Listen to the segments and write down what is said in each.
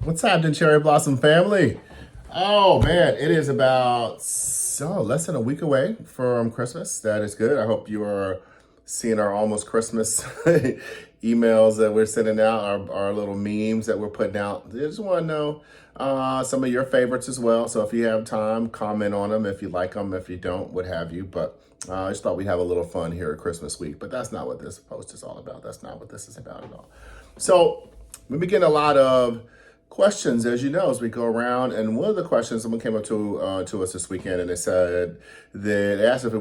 What's happening, Cherry Blossom family? Oh man, it is about less than a week away from Christmas. That is good. I hope you are seeing our almost Christmas emails that we're sending out, our little memes that we're putting out. I just want to know some of your favorites as well. So if you have time, comment on them if you like them. If you don't, what have you. But I just thought we'd have a little fun here at Christmas week. But that's not what this post is all about. That's not what this is about at all. So we've been getting a lot of questions, as you know, as we go around. And one of the questions, someone came up to us this weekend, and they said they asked if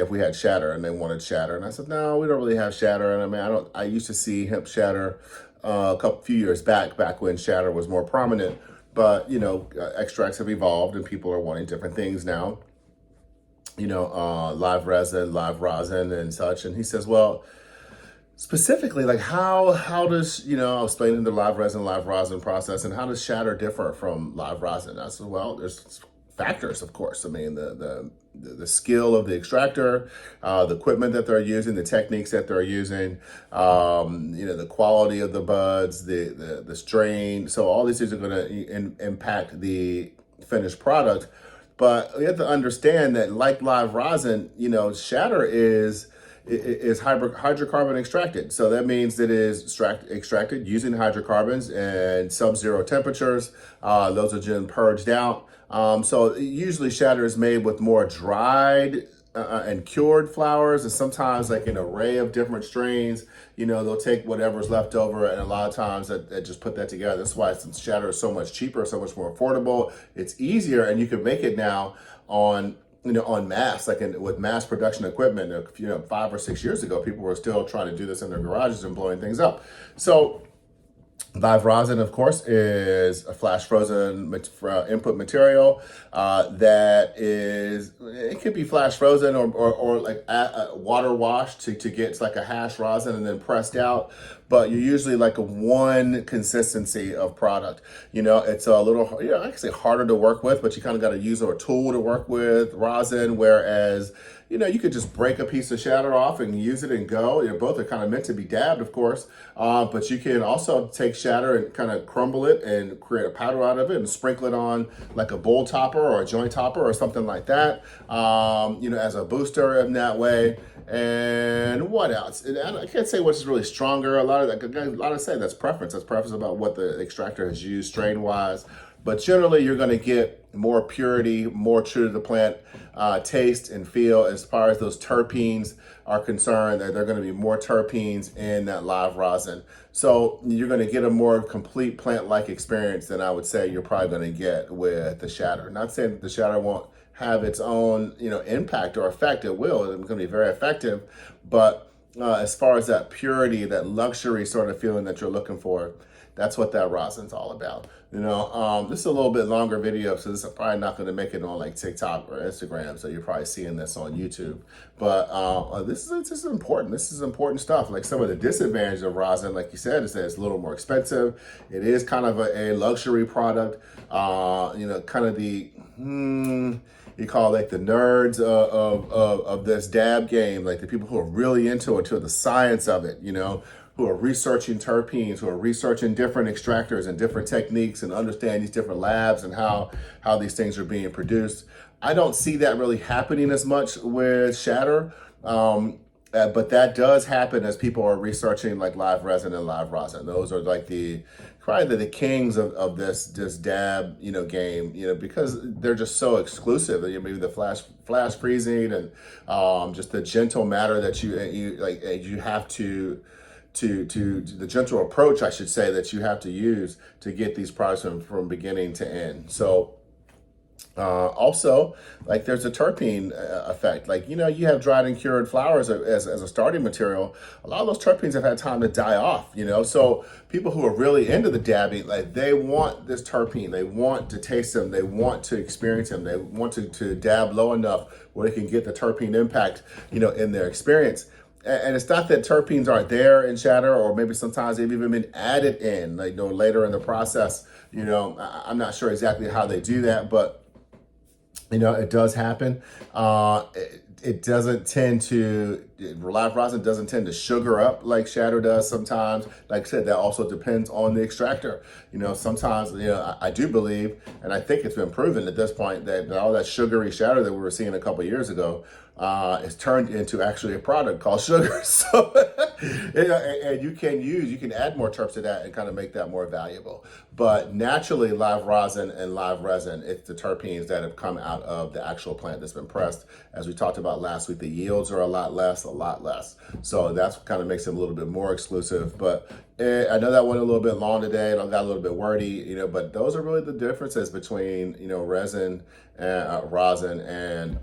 we had Shatter, and they wanted Shatter. And I said, no, we don't really have Shatter. And I mean, I used to see Hemp Shatter few years back when Shatter was more prominent. But extracts have evolved, and people are wanting different things now. Live resin, live rosin, and such. And he says, well, specifically, like how does, I was explaining the live rosin process, and how does Shatter differ from live rosin? I said, well, there's factors, of course. I mean, the skill of the extractor, the equipment that they're using, the techniques that they're using, the quality of the buds, the strain. So all these things are going to impact the finished product. But we have to understand that, like live rosin, Shatter is hydrocarbon extracted. So that means that it is extracted using hydrocarbons and sub-zero temperatures. Those are then purged out. So usually Shatter is made with more dried and cured flowers, and sometimes like an array of different strains. They'll take whatever's left over, and a lot of times that just put that together. That's why Shatter is so much cheaper, so much more affordable. It's easier, and you can make it now on mass, with mass production equipment. 5 or 6 years ago, people were still trying to do this in their garages and blowing things up. So live rosin, of course, is a flash frozen input material it could be flash frozen or like water washed to get like a hash rosin and then pressed out. But you're usually like a one consistency of product. It's a little, actually harder to work with, but you kind of got to use a tool to work with rosin, whereas you could just break a piece of Shatter off and use it and go. Both are kind of meant to be dabbed, of course, but you can also take Shatter and kind of crumble it and create a powder out of it and sprinkle it on like a bowl topper or a joint topper or something like that, as a booster in that way. And what else? And I can't say what's really stronger. A lot of say that's preference. That's preference about what the extractor has used strain-wise. But generally, you're going to get more purity, more true to the plant taste and feel. As far as those terpenes are concerned, that there are going to be more terpenes in that live rosin. So you're going to get a more complete plant-like experience than I would say you're probably going to get with the Shatter. Not saying that the Shatter won't have its own, impact or effect. It will. It's going to be very effective. But as far as that purity, that luxury sort of feeling that you're looking for, that's what that rosin's all about. This is a little bit longer video, so this is probably not going to make it on like TikTok or Instagram. So you're probably seeing this on YouTube. But this is important. This is important stuff. Like some of the disadvantages of rosin, like you said, is that it's a little more expensive. It is kind of a luxury product. Kind of the you call like the nerds of this dab game, like the people who are really into it, to the science of it, who are researching terpenes, who are researching different extractors and different techniques and understand these different labs and how these things are being produced. I don't see that really happening as much with Shatter, but that does happen as people are researching like live resin and live rosin. Those are like probably the kings of this dab game, because they're just so exclusive. Maybe the flash freezing and just the gentle matter that you have to the gentle approach, I should say, that you have to use to get these products from beginning to end. So also, like there's a terpene effect. Like, you have dried and cured flowers as a starting material. A lot of those terpenes have had time to die off, So people who are really into the dabbing, like they want this terpene. They want to taste them. They want to experience them. They want to dab low enough where they can get the terpene impact, in their experience. And it's not that terpenes aren't there in Shatter, or maybe sometimes they've even been added in, later in the process. I'm not sure exactly how they do that, but It does happen. It doesn't tend to, live rosin doesn't tend to sugar up like Shatter does sometimes. Like I said, that also depends on the extractor. Sometimes, I do believe, and I think it's been proven at this point, that all that sugary Shatter that we were seeing a couple years ago is turned into actually a product called sugar. So, and you can add more terps to that and kind of make that more valuable. But naturally, live rosin and live resin, it's the terpenes that have come out of the actual plant that's been pressed. As we talked about last week, the yields are a lot less. So that's kind of makes them a little bit more exclusive. But I know that went a little bit long today, and I got a little bit wordy, but those are really the differences between, resin and rosin and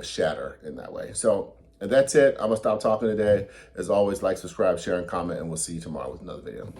shatter in that way. So and that's it. I'm gonna stop talking today. As always, like, subscribe, share, and comment, and we'll see you tomorrow with another video.